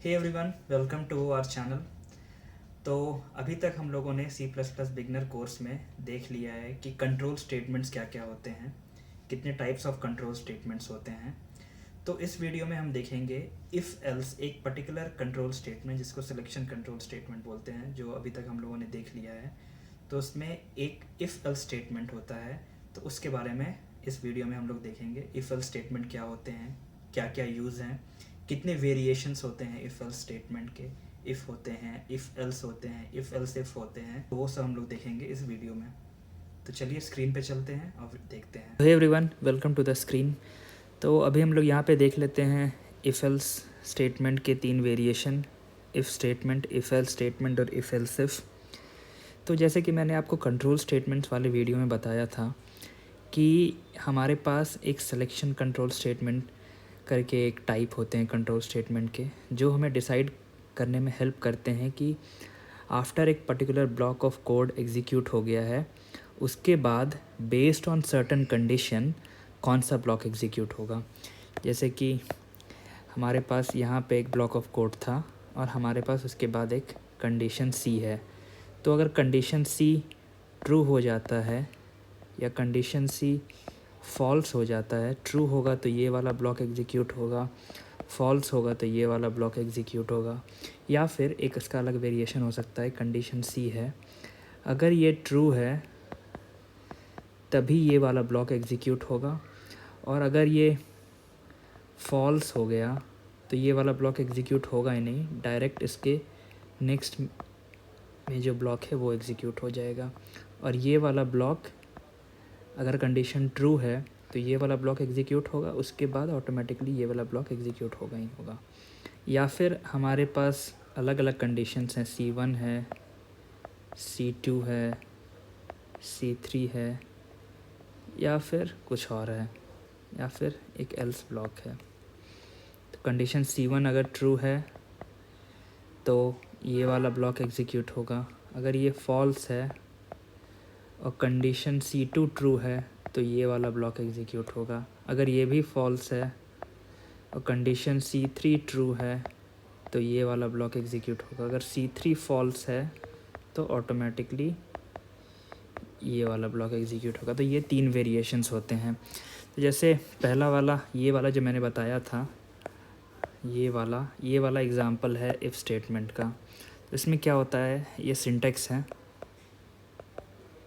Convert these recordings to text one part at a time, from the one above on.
Hey everyone, welcome to our channel. तो अभी तक हम लोगों ने C plus plus beginner course में देख लिया है कि कंट्रोल स्टेटमेंट्स क्या क्या होते हैं, कितने टाइप्स ऑफ कंट्रोल स्टेटमेंट्स होते हैं। तो इस वीडियो में हम देखेंगे इफ़ एल्स, एक पर्टिकुलर कंट्रोल स्टेटमेंट जिसको सिलेक्शन कंट्रोल स्टेटमेंट बोलते हैं, जो अभी तक हम लोगों ने देख लिया है। तो उसमें एक इफ़ एल्स स्टेटमेंट होता है, तो उसके बारे में इस वीडियो में हम लोग देखेंगे। इफ़ एल्स स्टेटमेंट क्या होते हैं, क्या क्या यूज़ हैं, कितने वेरिएशंस होते हैं इफ़ एल्स स्टेटमेंट के। इफ़ होते हैं, इफ़ एल्स होते हैं, इफ़ एल्स इफ़ होते हैं, तो वो सब हम लोग देखेंगे इस वीडियो में। तो चलिए स्क्रीन पे चलते हैं और देखते हैं। Hey everyone, welcome to the screen. तो अभी हम लोग यहाँ पे देख लेते हैं इफ़ एल्स स्टेटमेंट के तीन variation, if statement, if else statement और इफ़ एल्स इफ़। तो जैसे कि मैंने आपको कंट्रोल स्टेटमेंट्स वाले वीडियो में बताया था कि हमारे पास एक सिलेक्शन कंट्रोल स्टेटमेंट करके एक टाइप होते हैं कंट्रोल स्टेटमेंट के, जो हमें डिसाइड करने में हेल्प करते हैं कि आफ्टर एक particular block of code execute हो गया है, उसके बाद बेस्ड ऑन सर्टन कंडीशन कौन सा ब्लॉक एग्जीक्यूट होगा। जैसे कि हमारे पास यहाँ पे एक ब्लॉक ऑफ कोड था और हमारे पास उसके बाद एक कंडीशन सी है। तो अगर कंडीशन सी ट्रू हो जाता है या कंडीशन सी फॉल्स हो जाता है, ट्रू होगा तो ये वाला ब्लॉक एग्जीक्यूट होगा, फॉल्स होगा तो ये वाला ब्लॉक एग्जीक्यूट होगा। या फिर एक इसका अलग वेरिएशन हो सकता है, कंडीशन सी है, अगर ये ट्रू है तभी ये वाला ब्लॉक एग्जीक्यूट होगा, और अगर ये फॉल्स हो गया तो ये वाला ब्लॉक एग्जीक्यूट होगा ही नहीं, डायरेक्ट इसके नेक्स्ट में जो ब्लॉक है वो एग्जीक्यूट हो जाएगा। और ये वाला ब्लॉक, अगर कंडीशन ट्रू है तो ये वाला ब्लॉक एग्जीक्यूट होगा, उसके बाद ऑटोमेटिकली ये वाला ब्लॉक एग्जीक्यूट होगा ही होगा। या फिर हमारे पास अलग अलग कंडीशंस हैं, C1 है, C2 है, C3 है, या फिर कुछ और है, या फिर एक एल्स ब्लॉक है। तो कंडीशन C1 अगर ट्रू है तो ये वाला ब्लॉक एग्जीक्यूट होगा, अगर ये फॉल्स है और कंडीशन C2 ट्रू है तो ये वाला ब्लॉक एग्जीक्यूट होगा, अगर ये भी फॉल्स है और कंडीशन C3 ट्रू है तो ये वाला ब्लॉक एग्जीक्यूट होगा, अगर C3 फॉल्स है तो ऑटोमेटिकली ये वाला ब्लॉक एग्जीक्यूट होगा। तो ये तीन वेरिएशंस होते हैं। तो जैसे पहला वाला, ये वाला जो मैंने बताया था, ये वाला एग्जांपल है इफ़ स्टेटमेंट का। तो इसमें क्या होता है, ये सिंटेक्स है।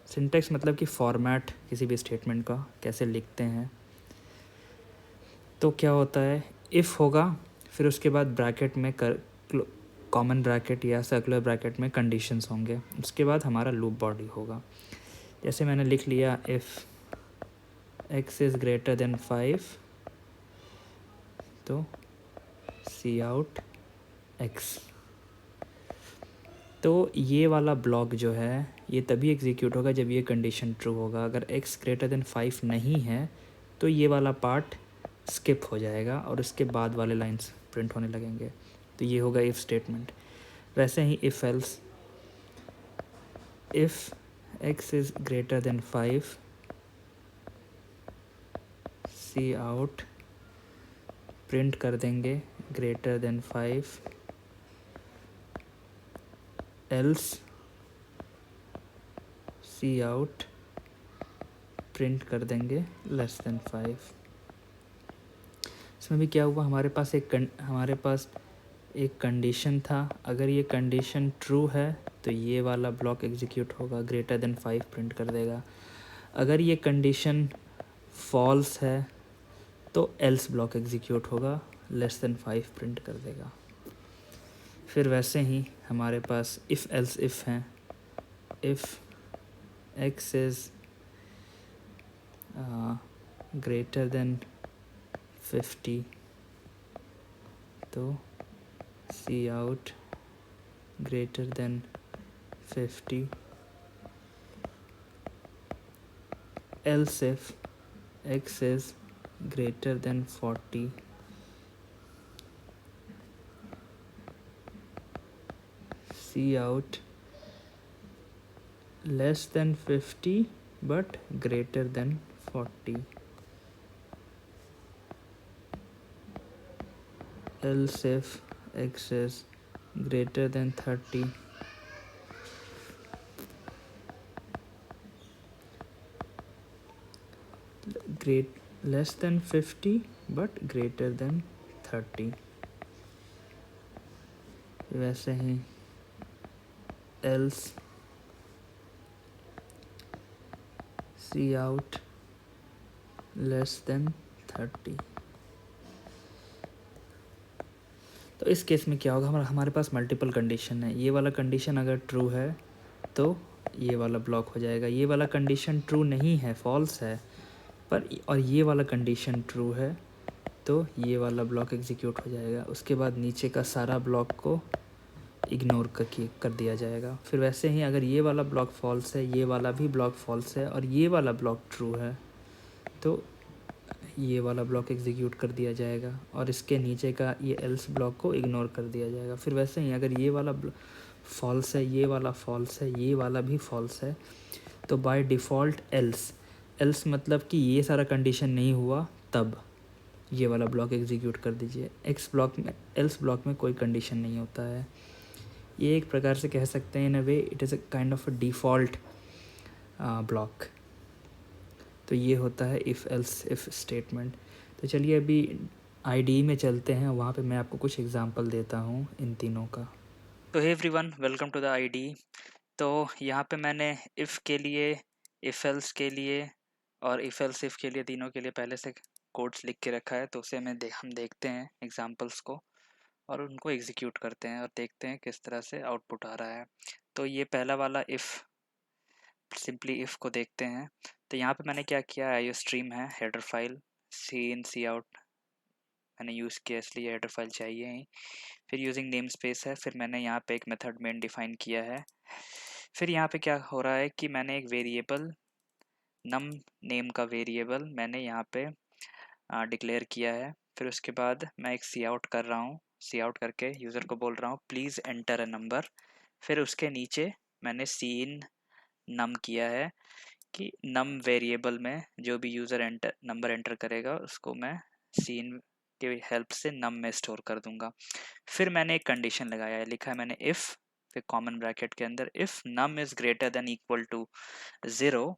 सिंटेक्स मतलब कि फॉर्मेट किसी भी स्टेटमेंट का कैसे लिखते हैं। तो क्या होता है, इफ़ होगा, फिर उसके बाद ब्रैकेट में कॉमन ब्रैकेट या सर्कुलर ब्रैकेट में कंडीशंस होंगे, उसके बाद हमारा लूप बॉडी होगा। जैसे मैंने लिख लिया if x is greater than 5, तो सी आउट x। तो ये वाला ब्लॉक जो है ये तभी एग्जीक्यूट होगा जब ये कंडीशन ट्रू होगा। अगर x ग्रेटर देन 5 नहीं है तो ये वाला पार्ट स्किप हो जाएगा और उसके बाद वाले लाइंस प्रिंट होने लगेंगे। तो ये होगा इफ़ स्टेटमेंट। वैसे ही if else, if x is greater than 5, c out, print कर देंगे greater than 5, else c out, print कर देंगे लेस देन 5। इसमें भी क्या हुआ, हमारे पास एक कंडीशन था, अगर ये कंडीशन ट्रू है तो ये वाला ब्लॉक एग्जीक्यूट होगा, ग्रेटर देन 5 प्रिंट कर देगा। अगर ये कंडीशन फॉल्स है तो एल्स ब्लॉक एग्जीक्यूट होगा, लेस देन 5 प्रिंट कर देगा। फिर वैसे ही हमारे पास इफ़ एल्स इफ़ हैं। If x is greater than 50, तो c out greater than 50, else if x is greater than 40, see out less than 50 but greater than 40, else if x is greater than 30, great less than 50 but greater than 30। वैसे ही else सी out less than 30। तो इस case में क्या होगा, हमारे पास multiple condition है। ये वाला कंडीशन अगर ट्रू है तो ये वाला ब्लॉक हो जाएगा, ये वाला कंडीशन ट्रू नहीं है, फॉल्स है, पर और ये वाला कंडीशन ट्रू है तो ये वाला ब्लॉक एग्जीक्यूट हो जाएगा। उसके बाद नीचे का सारा ब्लॉक को इग्नोर कर दिया जाएगा। फिर वैसे ही अगर ये वाला ब्लॉक फॉल्स है, ये वाला भी ब्लॉक फॉल्स है और ये वाला ब्लॉक ट्रू है तो ये वाला ब्लॉक एग्जीक्यूट कर दिया जाएगा और इसके नीचे का ये एल्स ब्लॉक को इग्नोर कर दिया जाएगा। फिर वैसे ही अगर ये वाला फॉल्स है, ये वाला फॉल्स है, ये वाला भी फॉल्स है तो बाय डिफ़ॉल्ट एल्स मतलब कि ये सारा कंडीशन नहीं हुआ तब ये वाला ब्लॉक एग्जीक्यूट कर दीजिए। एल्स ब्लॉक में कोई कंडीशन नहीं होता है। ये एक प्रकार से कह सकते हैं in a way it is a kind of a default block. तो ये होता है इफ़ एल्स इफ़ स्टेटमेंट। तो चलिए अभी आईडी में चलते हैं, वहाँ पे मैं आपको कुछ एग्जांपल देता हूँ इन तीनों का। तो hey everyone, welcome to the ID. तो यहाँ पे मैंने इफ़ के लिए, इफ़ एल्स के लिए और इफ़ एल्स इफ़ के लिए तीनों के लिए पहले से कोड्स लिख के रखा है। तो उसे हम देखते हैं एग्जांपल्स को और उनको एग्जीक्यूट करते हैं और देखते हैं किस तरह से आउटपुट आ रहा है। तो ये पहला वाला इफ़, सिंपली इफ़ को देखते हैं। तो यहाँ पे मैंने क्या किया, आईओ स्ट्रीम है, हेडर फाइल सी इन सी आउट मैंने यूज़ किया, इसलिए हेडर फाइल चाहिए ही। फिर यूजिंग नेम स्पेस है, फिर मैंने यहाँ पे एक मेथड मेन डिफाइन किया है। फिर यहाँ पे क्या हो रहा है कि मैंने एक वेरिएबल नम नेम का वेरिएबल मैंने यहाँ पे डिक्लेयर किया है। फिर उसके बाद मैं एक सी आउट कर रहा हूँ, सी आउट करके यूज़र को बोल रहा हूँ प्लीज़ एंटर अ नंबर। फिर उसके नीचे मैंने सी इन नम किया है कि नम वेरिएबल में जो भी यूज़र नंबर एंटर करेगा उसको मैं सीन के हेल्प से नम में स्टोर कर दूंगा। फिर मैंने एक कंडीशन लगाया है, लिखा है मैंने इफ़, फिर कॉमन ब्रैकेट के अंदर if num is greater than equal to 0,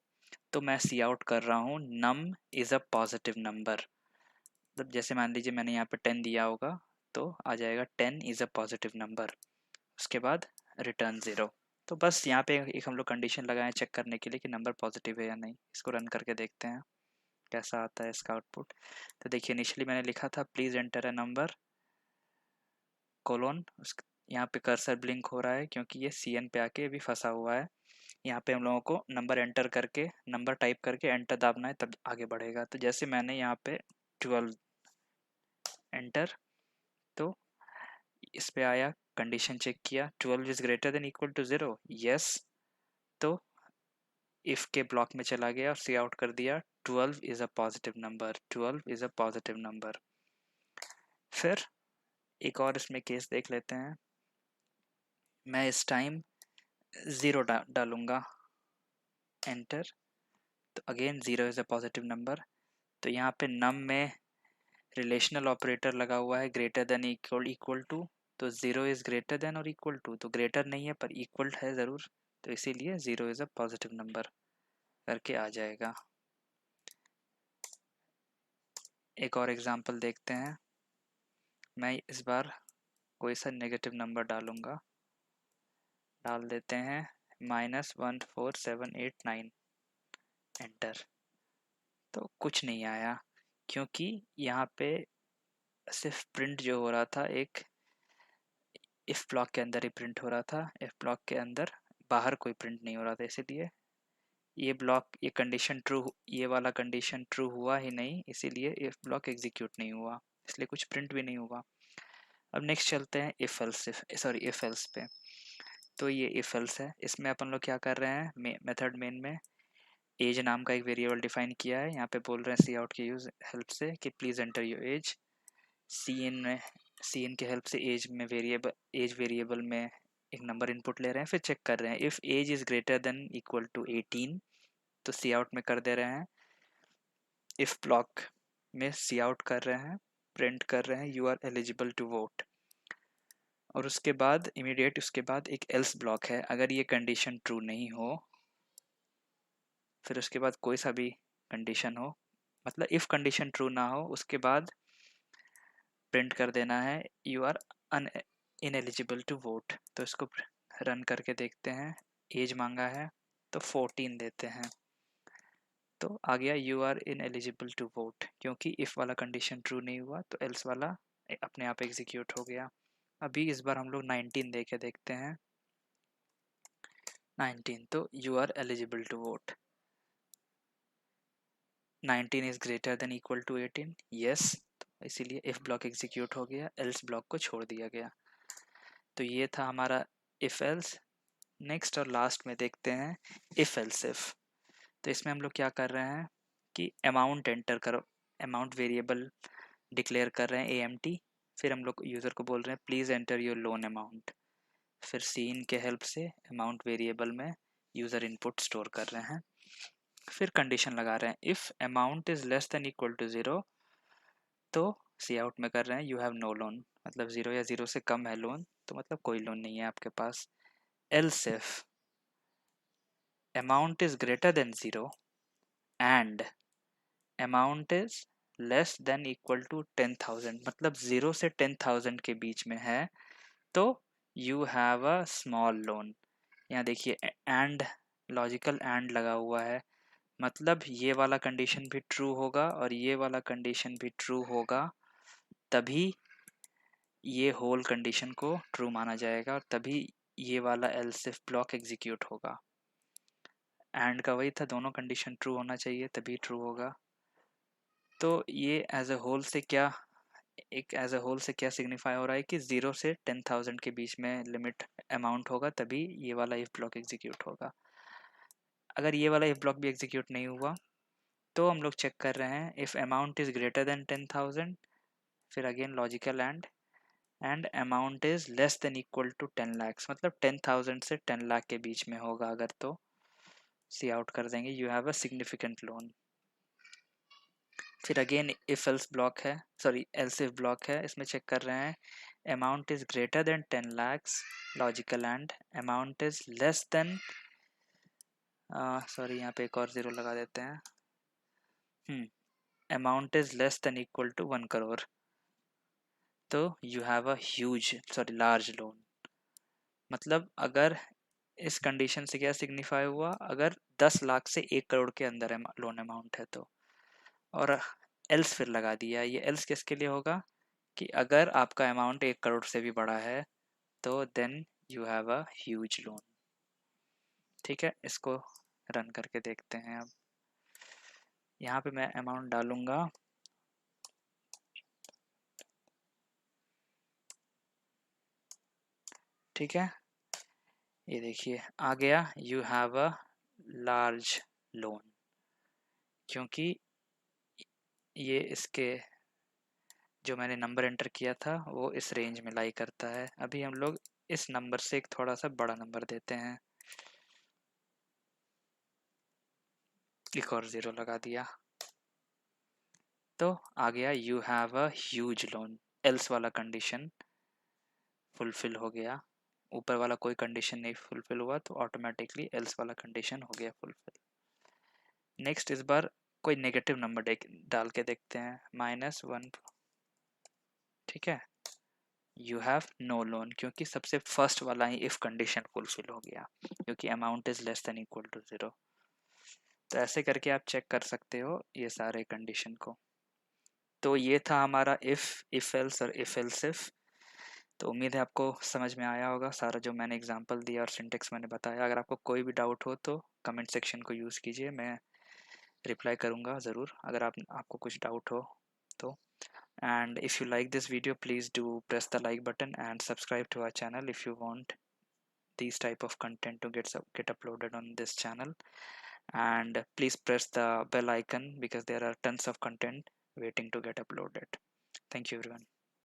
तो मैं सी आउट कर रहा हूँ num is a positive number. मतलब जैसे मान लीजिए मैंने यहाँ पे 10 दिया होगा तो आ जाएगा 10 इज़ अ पॉजिटिव नंबर, उसके बाद रिटर्न 0। तो बस यहाँ पे एक हम लोग कंडीशन लगाएं चेक करने के लिए कि नंबर पॉजिटिव है या नहीं। इसको रन करके देखते हैं कैसा आता है इसका आउटपुट। तो देखिए इनिशियली मैंने लिखा था please enter a number colon, यहाँ पे कर्सर ब्लिंक हो रहा है क्योंकि ये CN पे आके अभी फंसा हुआ है। यहाँ पे हम लोगों को नंबर एंटर करके, नंबर टाइप करके एंटर दाबना है तब आगे बढ़ेगा। तो जैसे मैंने यहाँ पे 12 एंटर, तो इस पे आया, कंडीशन चेक किया 12 is greater than equal to 0, yes. तो इफ़ के ब्लॉक में चला गया और सी आउट कर दिया 12 is a positive number, 12 is a positive number. फिर एक और इसमें केस देख लेते हैं। मैं इस टाइम 0 डालूंगा, एंटर, तो again 0 is a positive number. तो यहाँ पे नम में रिलेशनल ऑपरेटर लगा हुआ है ग्रेटर देन इक्वल टू, तो 0 इज़ ग्रेटर देन और इक्वल टू, तो ग्रेटर नहीं है पर इक्वल है ज़रूर, तो इसीलिए 0 इज़ अ पॉजिटिव नंबर करके आ जाएगा। एक और एग्जांपल देखते हैं। मैं इस बार कोई सा नेगेटिव नंबर डालूंगा, डाल देते हैं -14789, एंटर। तो कुछ नहीं आया क्योंकि यहाँ पे सिर्फ प्रिंट जो हो रहा था एक इफ़ ब्लॉक के अंदर ही प्रिंट हो रहा था, इफ़ ब्लॉक के अंदर बाहर कोई प्रिंट नहीं हो रहा था, इसीलिए ये ब्लॉक, ये कंडीशन ट्रू, ये वाला कंडीशन ट्रू हुआ ही नहीं, इसीलिए इफ़ ब्लॉक एग्जीक्यूट नहीं हुआ, इसलिए कुछ प्रिंट भी नहीं हुआ। अब नेक्स्ट चलते हैं इफ़ एल्स पे। तो ये इफ़ एल्स है, इसमें अपन लोग क्या कर रहे हैं, मेथड मेन में एज नाम का एक वेरिएबल डिफाइन किया है। यहाँ पे बोल रहे हैं सी आउट के यूज हेल्प से कि प्लीज़ एंटर योर एज। सी इन के हेल्प से एज वेरिएबल में एक नंबर इनपुट ले रहे हैं, फिर चेक कर रहे हैं if age is greater than equal to 18, तो सी आउट में कर दे रहे हैं, इफ़ ब्लॉक में सी आउट कर रहे हैं, प्रिंट कर रहे हैं you are eligible to vote. और उसके बाद इमीडिएट उसके बाद एक एल्स ब्लॉक है। अगर ये कंडीशन ट्रू नहीं हो, फिर उसके बाद कोई सा भी कंडीशन हो, मतलब इफ कंडीशन ट्रू ना हो, उसके बाद प्रिंट कर देना है you are ineligible to vote. तो इसको रन करके देखते हैं। एज मांगा है तो 14 देते हैं, तो आ गया you are ineligible to vote, क्योंकि इफ वाला कंडीशन ट्रू नहीं हुआ तो एल्स वाला अपने आप एग्जीक्यूट हो गया। अभी इस बार हम लोग 19 दे के देखते हैं। 19, तो you are eligible to vote. 19 is greater than equal to 18, yes, इसीलिए इफ ब्लॉक एग्जीक्यूट हो गया, एल्स ब्लॉक को छोड़ दिया गया। तो ये था हमारा इफ एल्स। नेक्स्ट और लास्ट में देखते हैं इफ एल्स इफ। तो इसमें हम लोग क्या कर रहे हैं कि अमाउंट एंटर करो, अमाउंट वेरिएबल डिक्लेयर कर रहे हैं AMT। फिर हम लोग यूज़र को बोल रहे हैं please enter your loan amount. फिर सीन के हेल्प से अमाउंट वेरिएबल में यूज़र इनपुट स्टोर कर रहे हैं। फिर कंडीशन लगा रहे हैं if amount is less than equal to 0, तो सी आउट में कर रहे हैं यू हैव नो लोन, मतलब 0 या 0 से कम है लोन, तो मतलब कोई लोन नहीं है आपके पास। Else if amount is greater than 0 and amount is less than equal to 10,000, मतलब 0 से 10,000 के बीच में है, तो you have a small loan. यहाँ देखिए एंड, लॉजिकल एंड लगा हुआ है, मतलब ये वाला कंडीशन भी ट्रू होगा और ये वाला कंडीशन भी ट्रू होगा, तभी ये होल कंडीशन को ट्रू माना जाएगा और तभी ये वाला एल्स इफ ब्लॉक एग्जीक्यूट होगा। एंड का वही था, दोनों कंडीशन ट्रू होना चाहिए तभी ट्रू होगा। तो ये एज अ होल से क्या, एक एज अ होल से क्या सिग्निफाई हो रहा है कि 0 से 10,000 के बीच में लिमिट अमाउंट होगा तभी ये वाला इफ ब्लॉक एग्जीक्यूट होगा। अगर ये वाला इफ ब्लॉक भी एग्जीक्यूट नहीं हुआ तो हम लोग चेक कर रहे हैं if amount is greater than 10,000, फिर again logical and amount is less than equal to 10 lakhs, मतलब 10,000 से 10 लाख के बीच में होगा अगर, तो सी आउट कर देंगे you have a significant loan. फिर अगेन इफ एल्स ब्लॉक है, सॉरी एल्स इफ ब्लॉक है, इसमें चेक कर रहे हैं amount is greater than 10 lakhs, logical and amount is less than, sorry यहाँ पे एक और ज़ीरो लगा देते हैं, amount is less than equal to 1 crore, तो you have a huge, sorry large loan. मतलब अगर इस कंडीशन से क्या सिग्निफाई हुआ, अगर 10 लाख से 1 करोड़ के अंदर लोन अमाउंट है तो, और एल्स फिर लगा दिया। ये एल्स किसके लिए होगा कि अगर आपका अमाउंट 1 करोड़ से भी बड़ा है तो then you have a huge loan. ठीक है, इसको रन करके देखते हैं। अब यहाँ पे मैं अमाउंट डालूंगा, ठीक है, ये देखिए आ गया you have a large loan, क्योंकि ये इसके जो मैंने नंबर एंटर किया था वो इस रेंज में लाई करता है। अभी हम लोग इस नंबर से एक थोड़ा सा बड़ा नंबर देते हैं, एक और ज़ीरो लगा दिया, तो आ गया you have a huge loan. Else वाला कंडीशन फुलफिल हो गया, ऊपर वाला कोई कंडीशन नहीं फुलफिल हुआ तो ऑटोमेटिकली एल्स वाला कंडीशन हो गया फुलफिल। नेक्स्ट इस बार कोई नेगेटिव नंबर डाल के देखते हैं, -1, ठीक है, यू हैव नो लोन, क्योंकि सबसे फर्स्ट वाला ही इफ कंडीशन फुलफिल हो गया, क्योंकि amount is less than equal to 0। तो ऐसे करके आप चेक कर सकते हो ये सारे कंडीशन को। तो ये था हमारा इफ एल्स और इफ एल्स इफ। तो उम्मीद है आपको समझ में आया होगा सारा जो मैंने एग्जांपल दिया और सिंटेक्स मैंने बताया। अगर आपको कोई भी डाउट हो तो कमेंट सेक्शन को यूज़ कीजिए, मैं रिप्लाई करूँगा ज़रूर अगर आपको कुछ डाउट हो तो। And if you like this video, please do press the like button and subscribe to our channel if you want these type of content to get uploaded on this channel. And please press the bell icon because there are tons of content waiting to get uploaded. Thank you everyone.